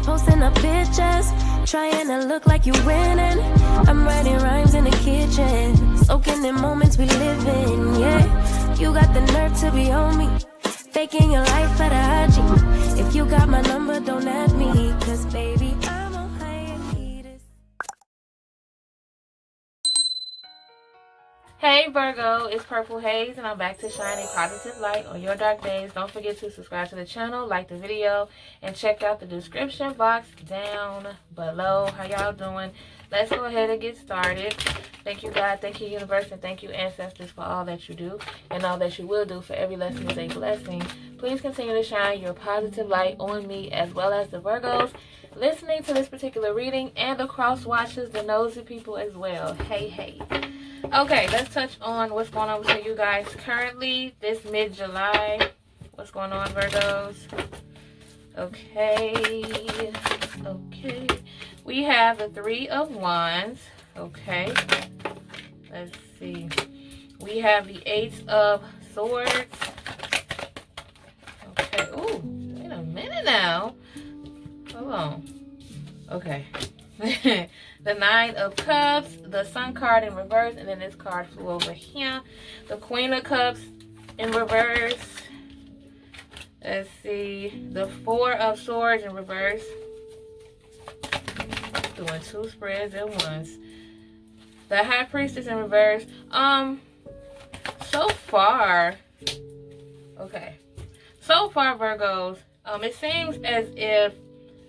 posting up pictures, trying to look like you winning. I'm writing rhymes in the kitchen, soaking in moments we live in, yeah. You got the nerve to be on me, faking your life for the IG. If you got my number, don't add me, cause baby, I'm on hiatus. Hey Virgo, it's Purple Hayez, and I'm back to shine a positive light on your dark days. Don't forget to subscribe to the channel, like the video, and check out the description box down below. How y'all doing? Let's go ahead and get started. Thank you God, thank you universe, and thank you ancestors for all that you do and all that you will do. For every lesson is a blessing. Please continue to shine your positive light on me as well as the Virgos listening to this particular reading, and the cross watchers, the nosy people as well. Hey. Okay, let's touch on what's going on with you guys currently, this mid-July. What's going on, Virgos? Okay. We have the Three of Wands. Okay. Let's see. We have the Eight of Swords. Okay. Ooh, wait a minute now. Hold on. Okay. The Nine of Cups, the Sun card in reverse, and then this card flew over here. The Queen of Cups in reverse. Let's see. The Four of Swords in reverse. Doing two spreads at once. The High Priestess in reverse. So far, Virgos, it seems as if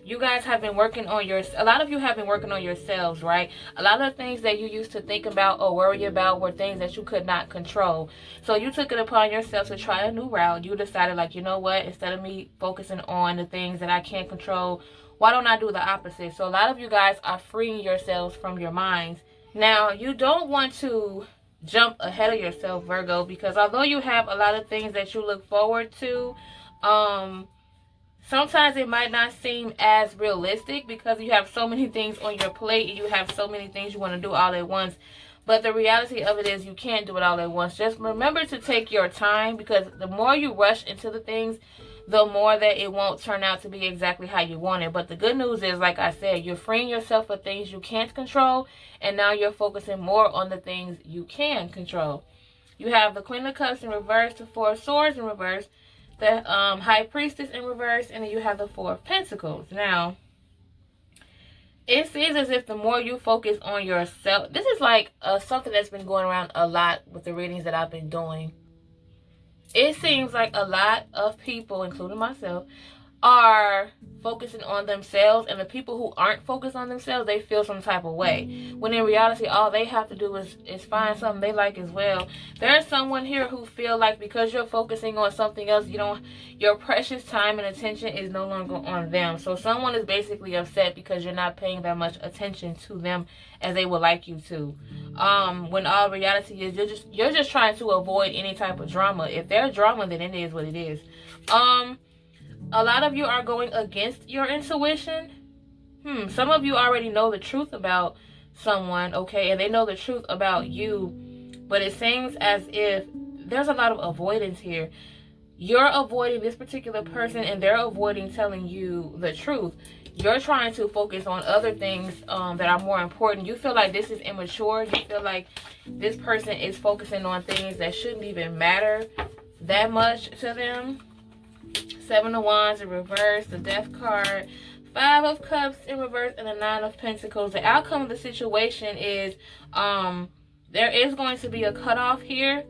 you guys have been working on a lot of you have been working on yourselves, right? A lot of things that you used to think about or worry about were things that you could not control. So you took it upon yourself to try a new route. You decided, like, you know what? Instead of me focusing on the things that I can't control, why don't I do the opposite? So a lot of you guys are freeing yourselves from your minds. Now, you don't want to jump ahead of yourself, Virgo, because although you have a lot of things that you look forward to, sometimes it might not seem as realistic because you have so many things on your plate and you have so many things you want to do all at once. But the reality of it is you can't do it all at once. Just remember to take your time, because the more you rush into the things, the more that it won't turn out to be exactly how you want it. But the good news is, like I said, you're freeing yourself of things you can't control, and now you're focusing more on the things you can control. You have the Queen of Cups in reverse, the Four of Swords in reverse, the High Priestess in reverse, and then you have the Four of Pentacles. Now, it seems as if the more you focus on yourself, this is like something that's been going around a lot with the readings that I've been doing. It seems like a lot of people, including myself, are focusing on themselves, and the people who aren't focused on themselves, they feel some type of way, when in reality all they have to do is find something they like as well. There's someone here who feel like because you're focusing on something else, your precious time and attention is no longer on them. So someone is basically upset because you're not paying that much attention to them as they would like you to, when all reality is you're just trying to avoid any type of drama. If there's drama, then it is what it is. A lot of you are going against your intuition. Some of you already know the truth about someone, okay, and they know the truth about you, but it seems as if there's a lot of avoidance here. You're avoiding this particular person, and they're avoiding telling you the truth. You're trying to focus on other things that are more important. You feel like this is immature. You feel like this person is focusing on things that shouldn't even matter that much to them. Seven of Wands in reverse, the Death card, Five of Cups in reverse, and the Nine of Pentacles. The outcome of the situation is there is going to be a cutoff here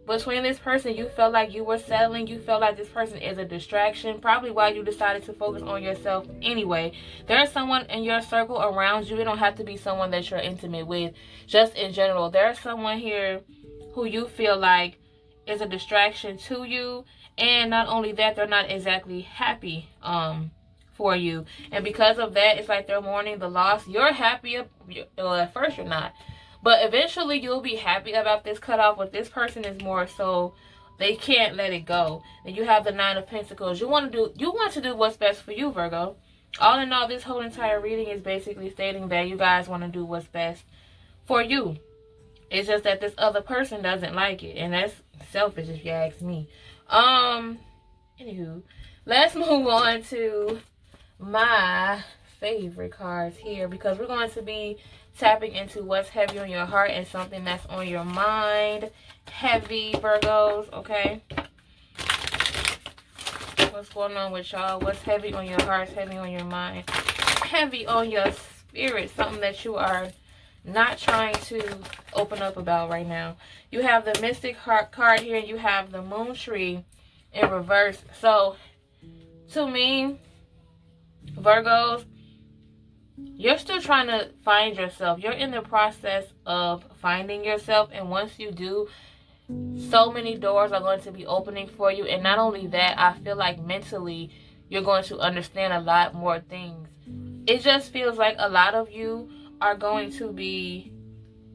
between this person. You felt like you were settling. You felt like this person is a distraction, probably why you decided to focus on yourself anyway. There's someone in your circle around you. It don't have to be someone that you're intimate with. Just in general, there's someone here who you feel like is a distraction to you. And not only that, they're not exactly happy for you. And because of that, it's like they're mourning the loss. You're happy. Well, at first you're not. But eventually you'll be happy about this cutoff. But this person is more so they can't let it go. And you have the Nine of Pentacles. You want to do what's best for you, Virgo. All in all, this whole entire reading is basically stating that you guys want to do what's best for you. It's just that this other person doesn't like it. And that's selfish if you ask me. Anywho, let's move on to my favorite cards here, because we're going to be tapping into what's heavy on your heart and something that's on your mind. Heavy Virgos, okay? What's going on with y'all? What's heavy on your heart, heavy on your mind, heavy on your spirit, something that you are not trying to open up about right now. You have the Mystic Heart card here, and you have the Moon Tree in reverse. So, to me, Virgos, you're still trying to find yourself. You're in the process of finding yourself, and once you do, so many doors are going to be opening for you. And not only that, I feel like mentally you're going to understand a lot more things. It just feels like a lot of you are going to be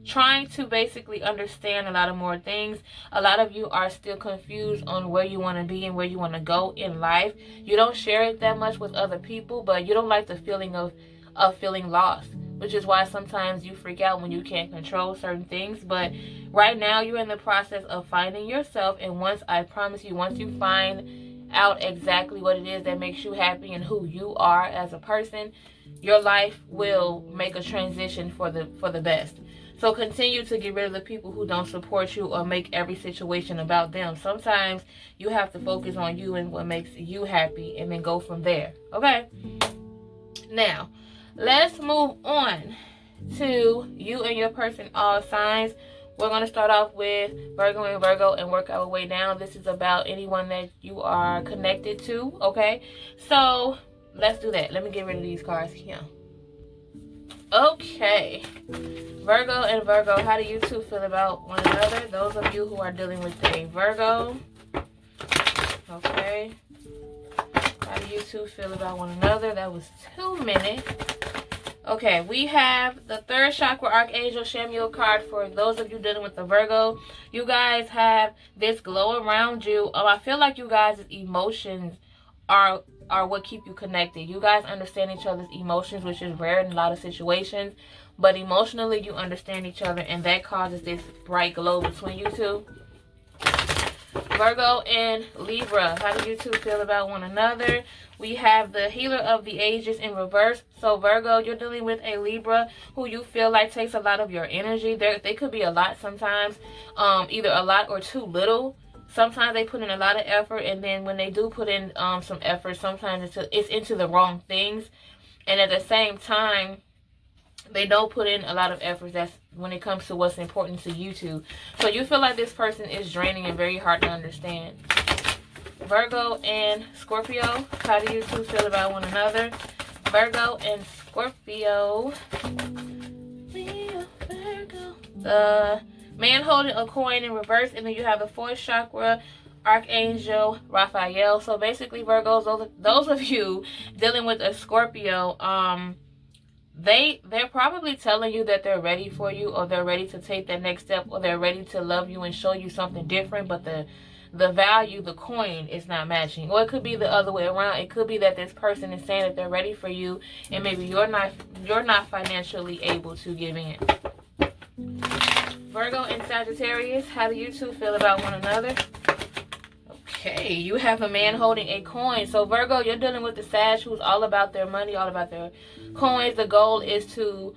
trying to basically understand a lot of more things. A lot of you are still confused on where you want to be and where you want to go in life. You don't share it that much with other people, but you don't like the feeling of feeling lost, which is why sometimes you freak out when you can't control certain things. But right now you're in the process of finding yourself, and I promise you, once you find out exactly what it is that makes you happy and who you are as a person, your life will make a transition for the best. So continue to get rid of the people who don't support you or make every situation about them. Sometimes you have to focus on you and what makes you happy, and then go from there. Okay? Now, let's move on to you and your person, all signs. We're going to start off with Virgo and Virgo and work our way down. This is about anyone that you are connected to, okay? So, let's do that. Let me get rid of these cards here. Okay. Virgo and Virgo, how do you two feel about one another? Those of you who are dealing with a Virgo. Okay. How do you two feel about one another? That was 2 minutes. Okay, we have the third chakra archangel Chamuel card for those of you dealing with the Virgo. You guys have this glow around you. I feel like you guys' emotions are what keep you connected. You guys understand each other's emotions, which is rare in a lot of situations. But emotionally, you understand each other, and that causes this bright glow between you two. Virgo and Libra, how do you two feel about one another? We have the healer of the ages in reverse. So Virgo, you're dealing with a Libra who you feel like takes a lot of your energy. They could be a lot sometimes, either a lot or too little. Sometimes they put in a lot of effort, and then when they do put in some effort, sometimes it's into the wrong things. And at the same time, they don't put in a lot of effort. That's when it comes to what's important to you two. So you feel like this person is draining and very hard to understand. Virgo and Scorpio, how do you two feel about one another? Virgo and Scorpio. Virgo. The man holding a coin in reverse, and then you have the fourth chakra Archangel Raphael. So basically, Virgos, those of you dealing with a Scorpio, they're probably telling you that they're ready for you, or they're ready to take that next step, or they're ready to love you and show you something different, but the value, the coin, is not matching. Or it could be the other way around. It could be that this person is saying that they're ready for you, and maybe you're not financially able to give in. Virgo and Sagittarius, how do you two feel about one another? Okay, you have a man holding a coin. So Virgo, you're dealing with the Sag who's all about their money, all about their coins. The goal is to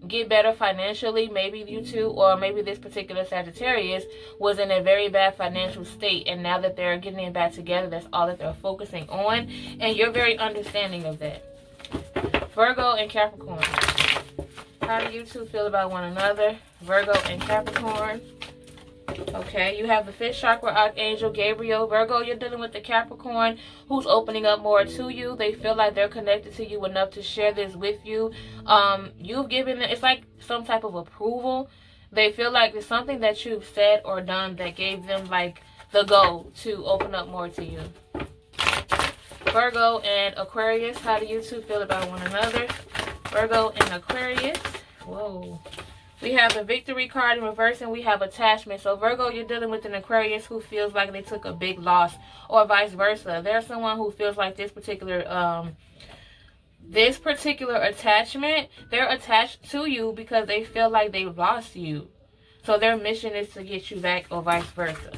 get better financially. Maybe you two, or maybe this particular Sagittarius was in a very bad financial state, and now that they're getting it back together, that's all that they're focusing on, and you're very understanding of that. Virgo and Capricorn, how do you two feel about one another? Virgo and Capricorn. Okay, you have the fifth chakra Archangel Gabriel. Virgo, you're dealing with the Capricorn who's opening up more to you. They feel like they're connected to you enough to share this with you. You've given them, it's like some type of approval. They feel like there's something that you've said or done that gave them like the go to open up more to you. Virgo and Aquarius, how do you two feel about one another? Virgo and Aquarius. Whoa. We have the victory card in reverse, and we have attachment. So Virgo, you're dealing with an Aquarius who feels like they took a big loss, or vice versa. There's someone who feels like this particular attachment, they're attached to you because they feel like they've lost you. So their mission is to get you back, or vice versa.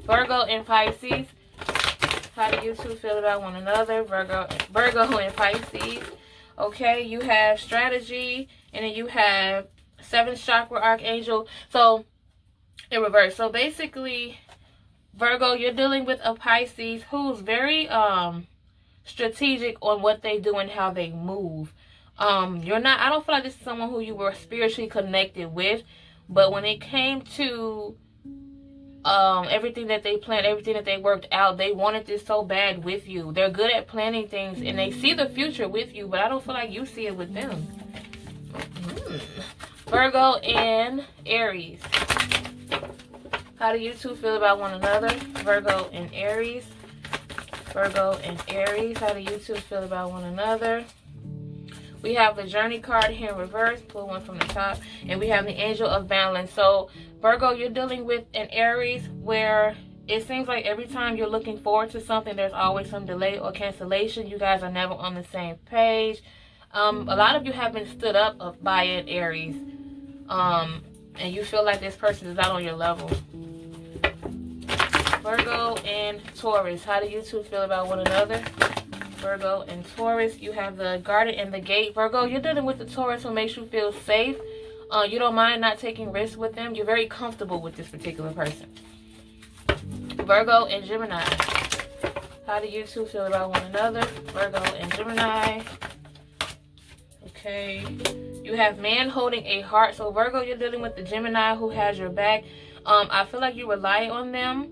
Virgo and Pisces, How do you two feel about one another? Virgo and Pisces. Okay, you have strategy, and then you have 7th chakra archangel. So, in reverse. So, basically, Virgo, you're dealing with a Pisces who's very strategic on what they do and how they move. You're not, I don't feel like this is someone who you were spiritually connected with, but when it came to everything that they planned, everything that they worked out, they wanted this so bad with you. They're good at planning things and they see the future with you, but I don't feel like you see it with them. Virgo and Aries. How do you two feel about one another? Virgo and Aries. Virgo and Aries. How do you two feel about one another? We have the Journey card here in reverse. Pull one from the top. And we have the Angel of Balance. So, Virgo, you're dealing with an Aries where it seems like every time you're looking forward to something, there's always some delay or cancellation. You guys are never on the same page. A lot of you have been stood up by an Aries. And you feel like this person is not on your level. Virgo and Taurus. How do you two feel about one another? Virgo and Taurus. You have the Garden and the Gate. Virgo, you're dealing with the Taurus who makes you feel safe. You don't mind not taking risks with them. You're very comfortable with this particular person. Virgo and Gemini. How do you two feel about one another? Virgo and Gemini. Okay. You have Man holding a heart. So Virgo, you're dealing with the Gemini who has your back. I feel like you rely on them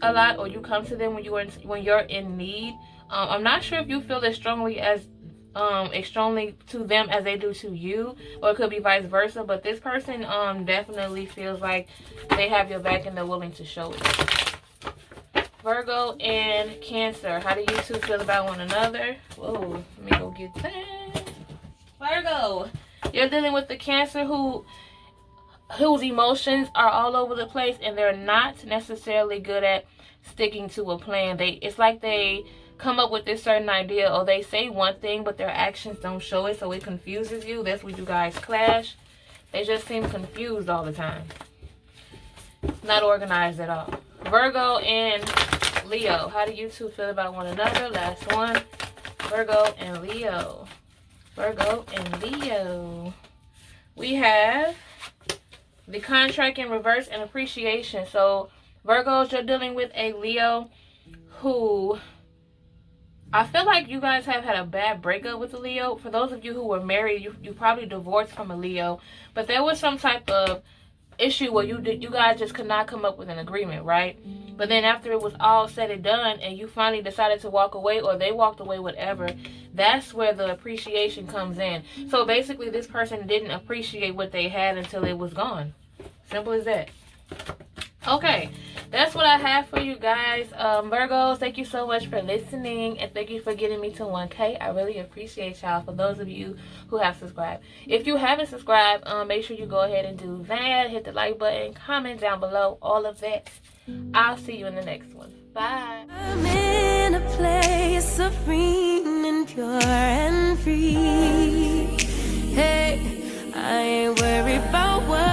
a lot, or you come to them when you're in need. I'm not sure if you feel as strongly to them as they do to you, or it could be vice versa, but this person definitely feels like they have your back and they're willing to show it. Virgo and Cancer. How do you two feel about one another? Whoa, let me go get that. Virgo, you're dealing with the Cancer whose emotions are all over the place, and they're not necessarily good at sticking to a plan. It's like they come up with this certain idea, or they say one thing but their actions don't show it, so it confuses you. That's where you guys clash. They just seem confused all the time, not organized at all. Virgo and Leo. How do you two feel about one another? Last one. Virgo and Leo. Virgo and Leo. We have the contract in reverse and appreciation. So Virgos, you're dealing with a Leo who, I feel like you guys have had a bad breakup with a Leo. For those of you who were married, you probably divorced from a Leo, but there was some type of issue where you guys just could not come up with an agreement, right? But then after it was all said and done and you finally decided to walk away, or they walked away, whatever, that's where the appreciation comes in. So basically this person didn't appreciate what they had until it was gone. Simple as that. Okay, that's what I have for you guys. Virgos, thank you so much for listening, and thank you for getting me to 1K. I really appreciate y'all. For those of you who have subscribed, if you haven't subscribed, make sure you go ahead and do that. Hit the like button, comment down below, all of that. I'll see you in the next one. Bye. I'm in a place serene and pure and free. Hey, I ain't worried about what